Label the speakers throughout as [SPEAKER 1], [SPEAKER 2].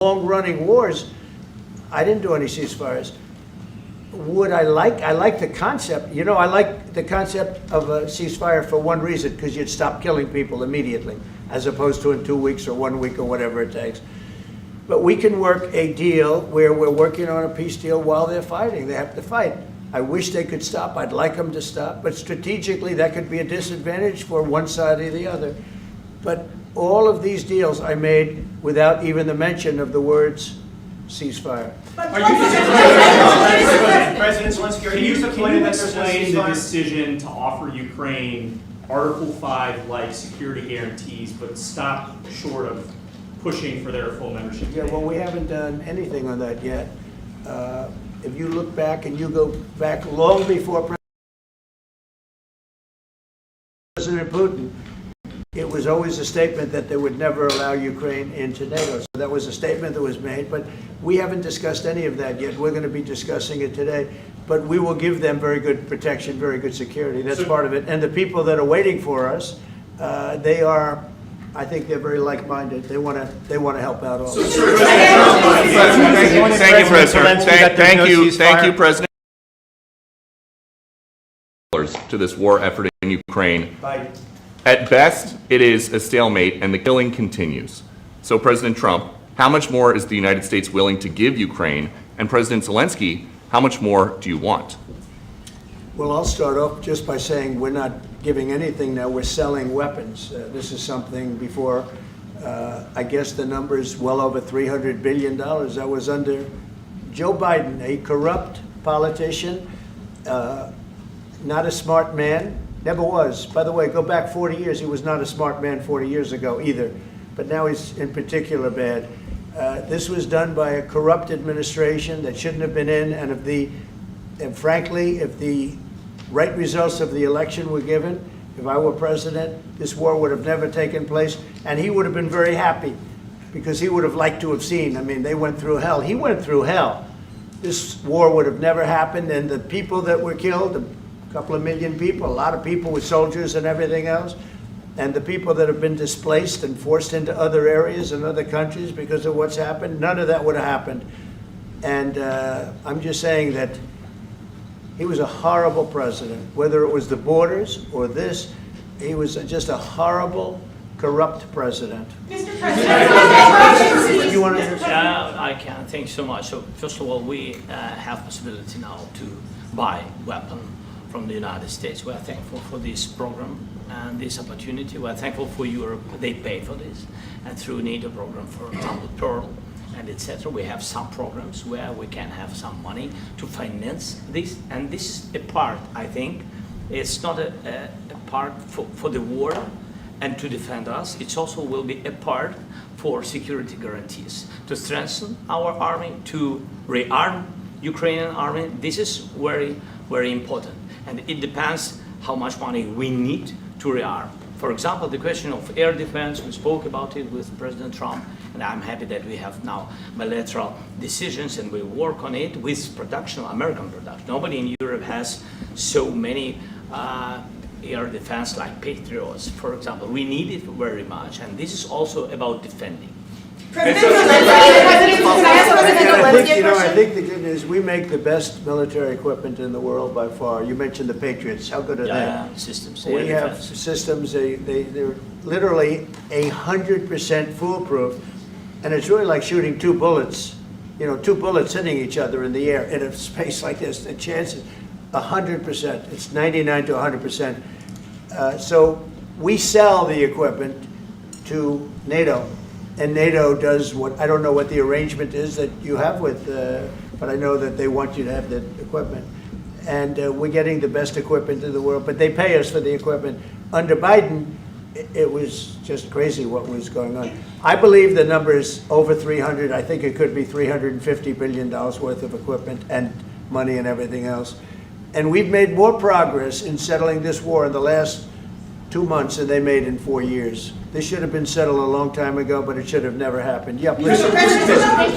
[SPEAKER 1] long-running wars. I didn't do any ceasefires. I like the concept. You know, I like the concept of a ceasefire for one reason, because you'd stop killing people immediately, as opposed to in 2 weeks or 1 week or whatever it takes. But we can work a deal where we're working on a peace deal while they're fighting. They have to fight. I wish they could stop. I'd like them to stop. But strategically, that could be a disadvantage for one side or the other. But all of these deals I made without even the mention of the words ceasefire.
[SPEAKER 2] President Zelensky, can you explain the decision to offer Ukraine Article 5-like security guarantees, but stop short of pushing for their full membership?
[SPEAKER 1] Yeah, well, we haven't done anything on that yet. If you look back and you go back long before President Putin, it was always a statement that they would never allow Ukraine into NATO. So that was a statement that was made, but we haven't discussed any of that yet. We're going to be discussing it today, but we will give them very good protection, very good security. That's part of it. And the people that are waiting for us, they are, I think they're very like-minded. They want to help out also.
[SPEAKER 3] Thank you, President. Thank you, President. To this war effort in Ukraine.
[SPEAKER 1] Biden.
[SPEAKER 3] At best, it is a stalemate, and the killing continues. So, President Trump, how much more is the United States willing to give Ukraine? And President Zelensky, how much more do you want?
[SPEAKER 1] Well, I'll start off just by saying we're not giving anything now. We're selling weapons. This is something before, I guess the number is well over $300 billion. That was under Joe Biden, a corrupt politician, not a smart man. Never was. By the way, go back 40 years. He was not a smart man 40 years ago either. But now he's in particular bad. This was done by a corrupt administration that shouldn't have been in. And frankly, if the right results of the election were given, if I were president, this war would have never taken place. And he would have been very happy, because he would have liked to have seen. I mean, they went through hell. He went through hell. This war would have never happened. And the people that were killed, couple of million people, a lot of people with soldiers and everything else, and the people that have been displaced and forced into other areas and other countries because of what's happened, none of that would have happened. And I'm just saying that he was a horrible president, whether it was the borders or this. He was just a horrible, corrupt president.
[SPEAKER 4] Mr. President,
[SPEAKER 1] you want to
[SPEAKER 5] I can. Thanks so much. So first of all, we have possibility now to buy weapons from the United States. We are thankful for this program and this opportunity. We are thankful for Europe. They pay for this. And through NATO program, for example, Pearl and etc., we have some programs where we can have some money to finance this. And this is a part, I think, it's not a part for the war and to defend us. It also will be a part for security guarantees, to strengthen our army, to rearm Ukrainian army. This is very, very important. And it depends how much money we need to rearm. For example, the question of air defense, we spoke about it with President Trump, and I'm happy that we have now bilateral decisions and we work on it with production, American production. Nobody in Europe has so many air defense like Patriots, for example. We need it very much, and this is also about defending.
[SPEAKER 1] I think the good news, we make the best military equipment in the world by far. You mentioned the Patriots. How good are they?
[SPEAKER 5] Systems.
[SPEAKER 1] We have systems, they're literally 100% foolproof. And it's really like shooting two bullets, two bullets hitting each other in the air in a space like this. The chance is 100%. It's 99 to 100%. So we sell the equipment to NATO. And NATO does what, I don't know what the arrangement is that you have with, but I know that they want you to have the equipment. And we're getting the best equipment in the world, but they pay us for the equipment. Under Biden, it was just crazy what was going on. I believe the number is over 300. I think it could be $350 billion worth of equipment and money and everything else. And we've made more progress in settling this war in the last 2 months than they made in 4 years. This should have been settled a long time ago, but it should have never happened. Yeah, please.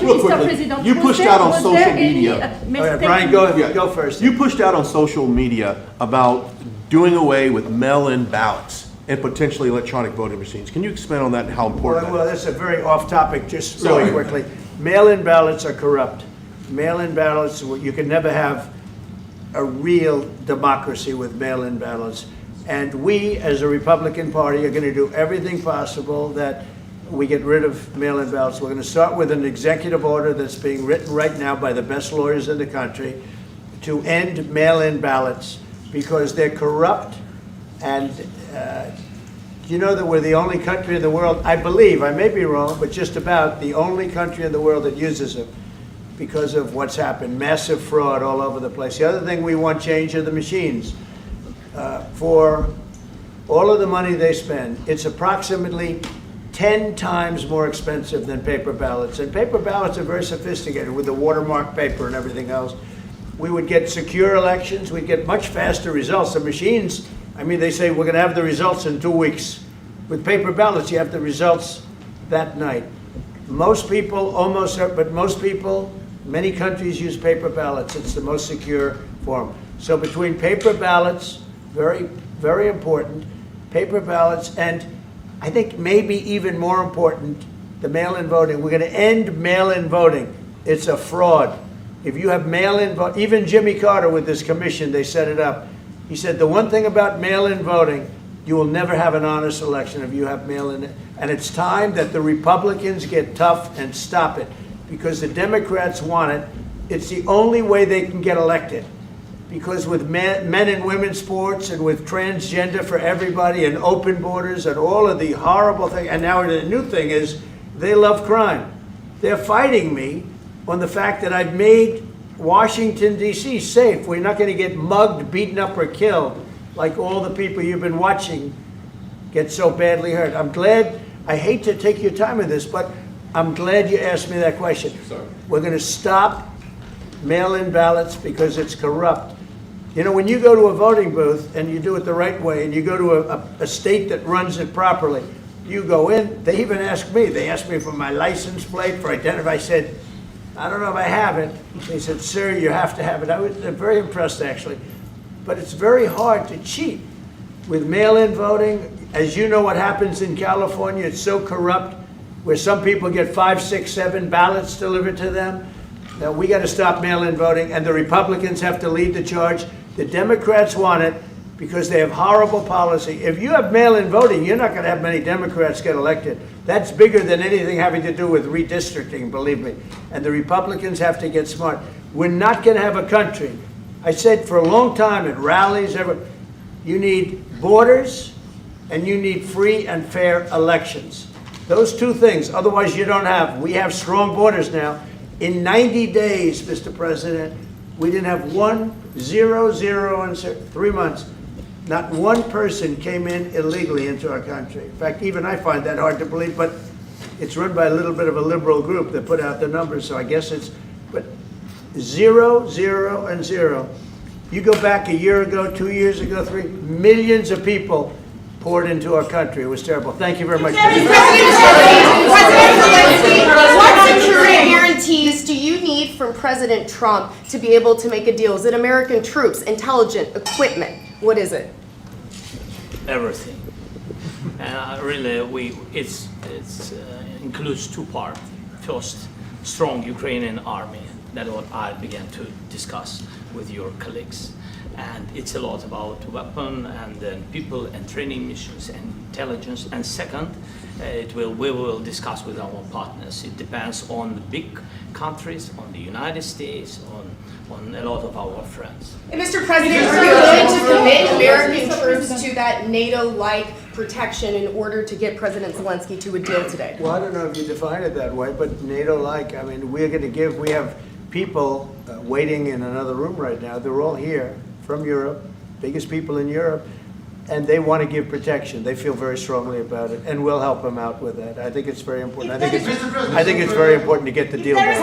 [SPEAKER 6] Real quickly, you pushed out on social media.
[SPEAKER 1] Brian, go first.
[SPEAKER 6] You pushed out on social media about doing away with mail-in ballots and potentially electronic voting machines. Can you expand on that and how important that is?
[SPEAKER 1] Well, that's a very off-topic, just really quickly. Mail-in ballots are corrupt. Mail-in ballots, you can never have a real democracy with mail-in ballots. And we, as a Republican Party, are going to do everything possible that we get rid of mail-in ballots. We're going to start with an executive order that's being written right now by the best lawyers in the country to end mail-in ballots because they're corrupt. And you know that we're the only country in the world, I believe, I may be wrong, but just about the only country in the world that uses them because of what's happened. Massive fraud all over the place. The other thing we want change are the machines. For all of the money they spend, it's approximately 10 times more expensive than paper ballots. And paper ballots are very sophisticated with the watermark paper and everything else. We would get secure elections. We'd get much faster results. The machines, I mean, they say we're going to have the results in 2 weeks. With paper ballots, you have the results that night. Most people, but most people, many countries use paper ballots. It's the most secure form. So between paper ballots, very, very important, paper ballots, and I think maybe even more important, the mail-in voting. We're going to end mail-in voting. It's a fraud. If you have mail-in vote, even Jimmy Carter with this commission, they set it up. He said the one thing about mail-in voting, you will never have an honest election if you have mail-in. And it's time that the Republicans get tough and stop it because the Democrats want it. It's the only way they can get elected. Because with men and women's sports and with transgender for everybody and open borders and all of the horrible things, and now the new thing is they love crime. They're fighting me on the fact that I've made Washington, D.C. safe. We're not going to get mugged, beaten up, or killed like all the people you've been watching get so badly hurt. I'm glad, I hate to take your time with this, but I'm glad you asked me that question.
[SPEAKER 3] Sorry.
[SPEAKER 1] We're going to stop mail-in ballots because it's corrupt. You know, when you go to a voting booth and you do it the right way and you go to a state that runs it properly, you go in, they even ask me, they asked me for my license plate, for identity. I said, I don't know if I have it. They said, sir, you have to have it. I was very impressed, actually. But it's very hard to cheat with mail-in voting. As you know what happens in California, it's so corrupt, where some people get 5, 6, 7 ballots delivered to them. Now, we got to stop mail-in voting, and the Republicans have to lead the charge. The Democrats want it because they have horrible policy. If you have mail-in voting, you're not going to have many Democrats get elected. That's bigger than anything having to do with redistricting, believe me. And the Republicans have to get smart. We're not going to have a country. I said for a long time at rallies, you need borders and you need free and fair elections. Those two things, otherwise you don't have. We have strong borders now. In 90 days, Mr. President, we didn't have 0 in 3 months. Not one person came in illegally into our country. In fact, even I find that hard to believe, but it's run by a little bit of a liberal group that put out the numbers, so I guess it's, but 0, 0, and 0. You go back a year ago, 2 years ago, 3, millions of people poured into our country. It was terrible. Thank you very much.
[SPEAKER 4] President Zelensky, what security guarantees do you need from President Trump to be able to make a deal? Is it American troops, intelligence, equipment? What is it?
[SPEAKER 5] Everything. And really, it includes 2 parts. First, strong Ukrainian army. That's what I began to discuss with your colleagues. And it's a lot about weapon and then people and training missions and intelligence. And second, we will discuss with our partners. It depends on the big countries, on the United States, on a lot of our friends.
[SPEAKER 4] And Mr. President, are you going to commit American troops to that NATO-like protection in order to get President Zelensky to a deal today?
[SPEAKER 1] Well, I don't know if you define it that way, but NATO-like, I mean, we have people waiting in another room right now. They're all here from Europe, biggest people in Europe, and they want to give protection. They feel very strongly about it, and we'll help them out with that. I think it's very important. I think it's very important to get the deal done.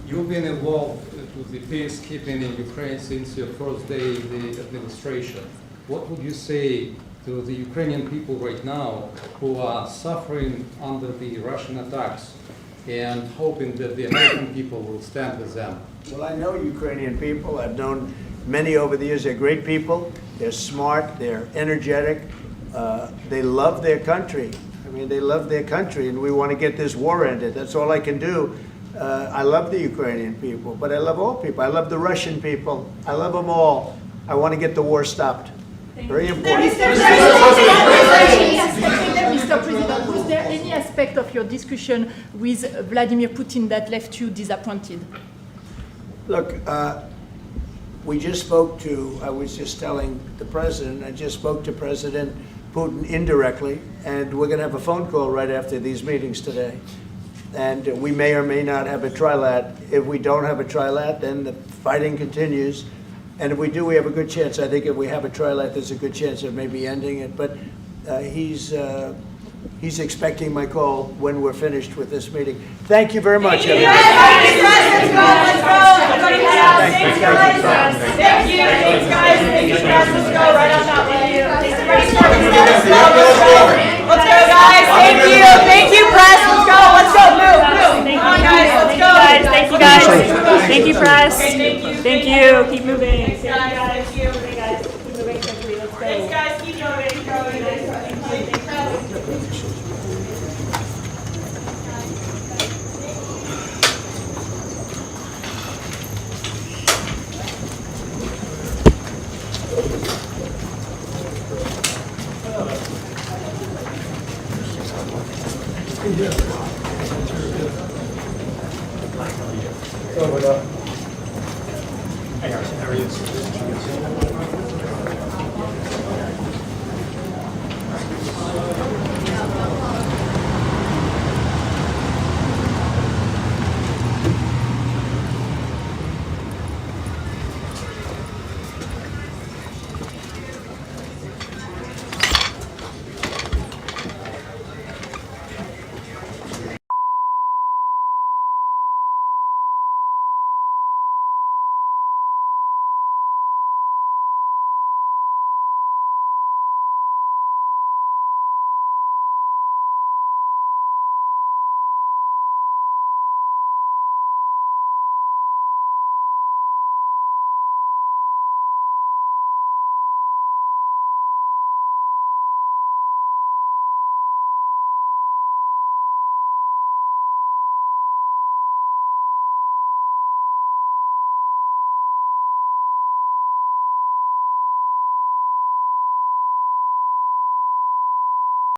[SPEAKER 7] You've been involved with the peacekeeping in Ukraine since your first day in the administration. What would you say to the Ukrainian people right now who are suffering under the Russian attacks and hoping that the American people will stand with them?
[SPEAKER 1] Well, I know Ukrainian people. I've known many over the years. They're great people. They're smart. They're energetic. They love their country. I mean, they love their country, and we want to get this war ended. That's all I can do. I love the Ukrainian people, but I love all people. I love the Russian people. I love them all. I want to get the war stopped. Very important.
[SPEAKER 8] Mr. President, was there any aspect of your discussion with Vladimir Putin that left you disappointed?
[SPEAKER 1] Look, we just spoke to, I was just telling the president, I just spoke to President Putin indirectly, and we're going to have a phone call right after these meetings today. And we may or may not have a trilat. If we don't have a trilat, then the fighting continues. And if we do, we have a good chance. I think if we have a trilat, there's a good chance of maybe ending it. But he's expecting my call when we're finished with this meeting. Thank you very much, everybody.
[SPEAKER 9] Thank you, guys. Let's go right on that way. Let's go, guys. Thank you, press. Let's go. Move. Come on, guys. Let's go.
[SPEAKER 10] Thank you, guys. Thank you, press.
[SPEAKER 9] Thank you.
[SPEAKER 10] Keep moving.
[SPEAKER 9] Thanks, guys. Thank you.
[SPEAKER 10] Okay, guys. Keep moving quickly. Let's go.
[SPEAKER 9] Thanks, guys. Keep going.